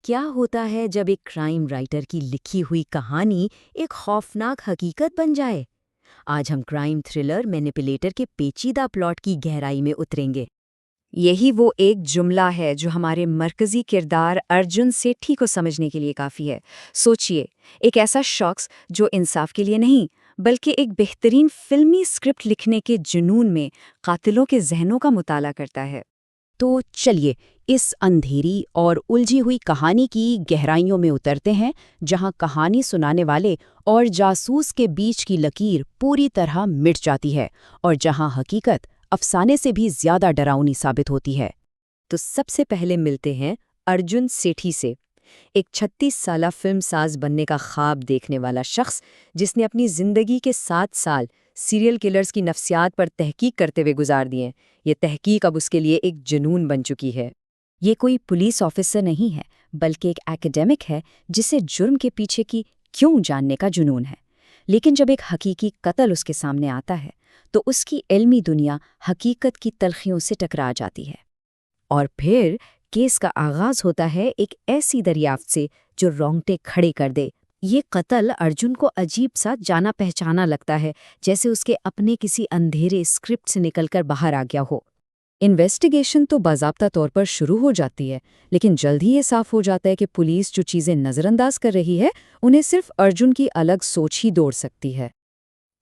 کیا ہوتا ہے جب ایک کرائم رائٹر کی لکھی ہوئی کہانی ایک خوفناک حقیقت بن جائے؟ آج ہم کرائم تھرلر مینیپولیٹر کے پیچیدہ پلاٹ کی گہرائی میں اتریں گے۔ یہی وہ ایک جملہ ہے جو ہمارے مرکزی کردار ارجن سیٹھی کو سمجھنے کے لیے کافی ہے۔ سوچئے، ایک ایسا شخص جو انصاف کے لیے نہیں بلکہ ایک بہترین فلمی اسکرپٹ لکھنے کے جنون میں قاتلوں کے ذہنوں کا مطالعہ کرتا ہے۔ تو چلیے اس اندھیری اور الجھی ہوئی کہانی کی گہرائیوں میں اترتے ہیں، جہاں کہانی سنانے والے اور جاسوس کے بیچ کی لکیر پوری طرح مٹ جاتی ہے اور جہاں حقیقت افسانے سے بھی زیادہ ڈراؤنی ثابت ہوتی ہے۔ تو سب سے پہلے ملتے ہیں ارجن سیٹھی سے، ایک 36 سالہ فلم ساز بننے کا خواب دیکھنے والا شخص جس نے اپنی زندگی کے 7 سال سیریل کلرز کی نفسیات پر تحقیق کرتے ہوئے گزار دیے۔ یہ تحقیق اب اس کے لیے ایک جنون بن چکی ہے۔ یہ کوئی پولیس آفیسر نہیں ہے بلکہ ایک ایکیڈیمک ہے جسے جرم کے پیچھے کی کیوں جاننے کا جنون ہے۔ لیکن جب ایک حقیقی قتل اس کے سامنے آتا ہے تو اس کی علمی دنیا حقیقت کی تلخیوں سے ٹکرا جاتی ہے۔ اور پھر کیس کا آغاز ہوتا ہے ایک ایسی دریافت سے جو رونگٹے کھڑے کر دے۔ یہ قتل ارجن کو عجیب سا جانا پہچانا لگتا ہے، جیسے اس کے اپنے کسی اندھیرے اسکرپٹ سے نکل کر باہر آ گیا ہو۔ انویسٹیگیشن تو باضابطہ طور پر شروع ہو جاتی ہے، لیکن جلد ہی یہ صاف ہو جاتا ہے کہ پولیس جو چیزیں نظر انداز کر رہی ہے انہیں صرف ارجن کی الگ سوچ ہی دوڑ سکتی ہے۔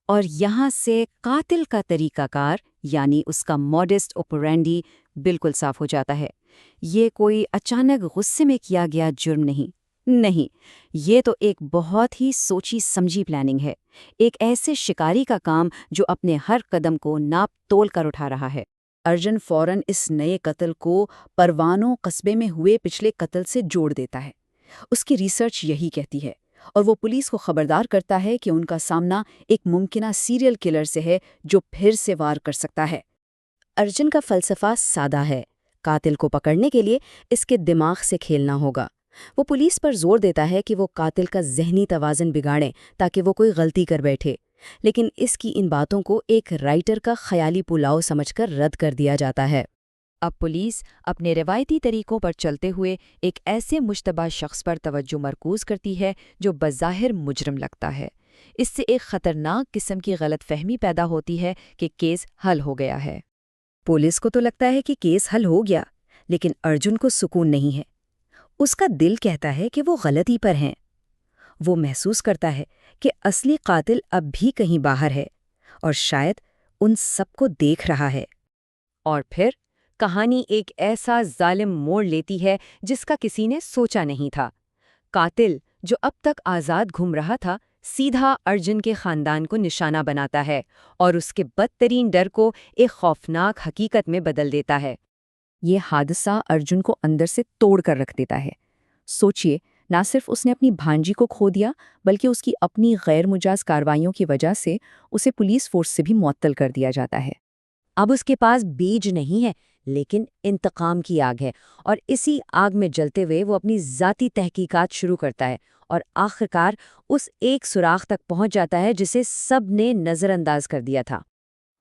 اور یہاں سے قاتل کا طریقہ کار یعنی اس کا موڈسٹ اوپرینڈی بالکل صاف ہو جاتا ہے۔ یہ کوئی اچانک غصے میں کیا گیا جرم نہیں، یہ تو ایک بہت ہی سوچی سمجھی پلاننگ ہے، ایک ایسے شکاری کا کام جو اپنے ہر قدم کو ناپ تول کر اٹھا رہا ہے۔ ارجن فوراً اس نئے قتل کو پروانوں قصبے میں ہوئے پچھلے قتل سے جوڑ دیتا ہے۔ اس کی ریسرچ یہی کہتی ہے، اور وہ پولیس کو خبردار کرتا ہے کہ ان کا سامنا ایک ممکنہ سیریل کلر سے ہے جو پھر سے وار کر سکتا ہے۔ ارجن کا فلسفہ سادہ ہے، قاتل کو پکڑنے کے لیے اس کے دماغ سے کھیلنا ہوگا۔ وہ پولیس پر زور دیتا ہے کہ وہ قاتل کا ذہنی توازن بگاڑیں تاکہ وہ کوئی غلطی کر بیٹھے، لیکن اس کی ان باتوں کو ایک رائٹر کا خیالی پلاؤ سمجھ کر رد کر دیا جاتا ہے۔ اب پولیس اپنے روایتی طریقوں پر چلتے ہوئے ایک ایسے مشتبہ شخص پر توجہ مرکوز کرتی ہے جو بظاہر مجرم لگتا ہے۔ اس سے ایک خطرناک قسم کی غلط فہمی پیدا ہوتی ہے کہ کیس حل ہو گیا ہے۔ پولیس کو تو لگتا ہے کہ کیس حل ہو گیا، لیکن ارجن کو سکون نہیں ہے۔ اس کا دل کہتا ہے کہ وہ غلطی پر ہیں۔ وہ محسوس کرتا ہے کہ اصلی قاتل اب بھی کہیں باہر ہے اور شاید ان سب کو دیکھ رہا ہے۔ اور پھر کہانی ایک ایسا ظالم موڑ لیتی ہے جس کا کسی نے سوچا نہیں تھا۔ قاتل جو اب تک آزاد گھوم رہا تھا سیدھا ارجن کے خاندان کو نشانہ بناتا ہے اور اس کے بدترین ڈر کو ایک خوفناک حقیقت میں بدل دیتا ہے۔ یہ حادثہ ارجن کو اندر سے توڑ کر رکھ دیتا ہے۔ سوچئے، نہ صرف اس نے اپنی بھانجی کو کھو دیا بلکہ اس کی اپنی غیر مجاز کارروائیوں کی وجہ سے اسے پولیس فورس سے بھی معطل کر دیا جاتا ہے۔ اب اس کے پاس بیج نہیں ہے لیکن انتقام کی آگ ہے، اور اسی آگ میں جلتے ہوئے وہ اپنی ذاتی تحقیقات شروع کرتا ہے اور آخرکار اس ایک سوراخ تک پہنچ جاتا ہے جسے سب نے نظر انداز کر دیا تھا۔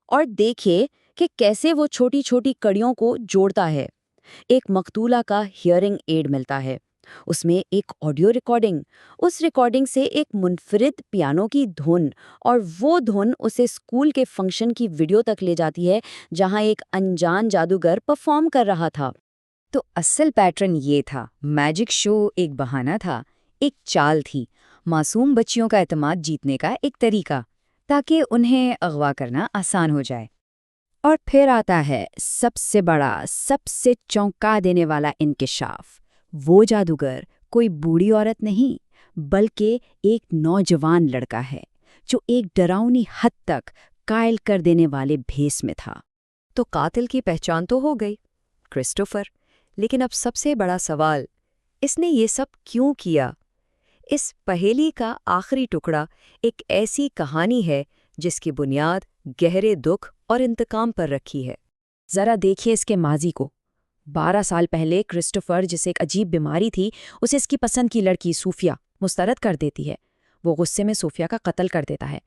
اور دیکھیے کہ کیسے وہ چھوٹی چھوٹی کڑیوں کو جوڑتا ہے۔ ایک مقتولہ کا ہیئرنگ ایڈ ملتا ہے، اس میں ایک آڈیو ریکارڈنگ، اس ریکارڈنگ سے ایک منفرد پیانو کی دھن، اور وہ دھن اسے اسکول کے فنکشن کی ویڈیو تک لے جاتی ہے جہاں ایک انجان جادوگر پرفارم کر رہا تھا۔ تو اصل پیٹرن یہ تھا، میجک شو ایک بہانہ تھا، ایک چال تھی، معصوم بچیوں کا اعتماد جیتنے کا ایک طریقہ تاکہ انہیں اغوا کرنا آسان ہو جائے۔ اور پھر آتا ہے سب سے بڑا، سب سے چونکا دینے والا انکشاف۔ وہ جادوگر کوئی بوڑھی عورت نہیں بلکہ ایک نوجوان لڑکا ہے جو ایک ڈراؤنی حد تک قائل کر دینے والے بھیس میں تھا۔ تو قاتل کی پہچان تو ہو گئی، کرسٹوفر، لیکن اب سب سے بڑا سوال، اس نے یہ سب کیوں کیا؟ اس پہیلی کا آخری ٹکڑا ایک ایسی کہانی ہے جس کی بنیاد گہرے دکھ اور انتقام پر رکھی ہے۔ ذرا دیکھیے اس کے ماضی کو۔ 12 سال پہلے کرسٹوفر، جسے ایک عجیب بیماری تھی، اسے اس کی پسند کی لڑکی صوفیہ مسترد کر دیتی ہے۔ وہ غصے میں صوفیہ کا قتل کر دیتا ہے۔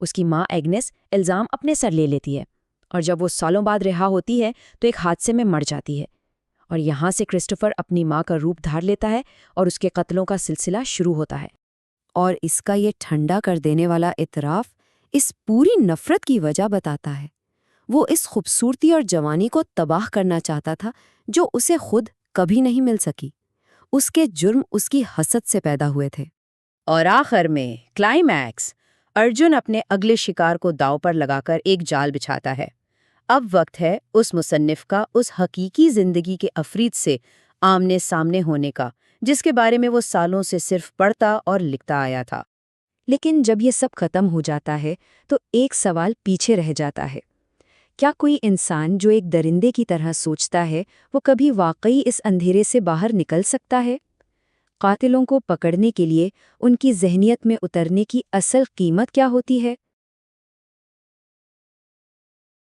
اس کی ماں ایگنس الزام اپنے سر لے لیتی ہے، اور جب وہ سالوں بعد رہا ہوتی ہے تو ایک حادثے میں مر جاتی ہے۔ اور یہاں سے کرسٹوفر اپنی ماں کا روپ دھار لیتا ہے اور اس کے قتلوں کا سلسلہ شروع ہوتا ہے۔ اور اس کا یہ ٹھنڈا کر دینے والا اعتراف اس پوری نفرت کی وجہ بتاتا ہے۔ وہ اس خوبصورتی اور جوانی کو تباہ کرنا چاہتا تھا جو اسے خود کبھی نہیں مل سکی۔ اس کے جرم اس کی حسد سے پیدا ہوئے تھے۔ اور آخر میں کلائمیکس، ارجن اپنے اگلے شکار کو داؤ پر لگا کر ایک جال بچھاتا ہے۔ اب وقت ہے اس مصنف کا اس حقیقی زندگی کے عفریت سے آمنے سامنے ہونے کا جس کے بارے میں وہ سالوں سے صرف پڑھتا اور لکھتا آیا تھا۔ لیکن جب یہ سب ختم ہو جاتا ہے تو ایک سوال پیچھے رہ جاتا ہے۔ کیا کوئی انسان جو ایک درندے کی طرح سوچتا ہے وہ کبھی واقعی اس اندھیرے سے باہر نکل سکتا ہے؟ قاتلوں کو پکڑنے کے لیے ان کی ذہنیت میں اترنے کی اصل قیمت کیا ہوتی ہے؟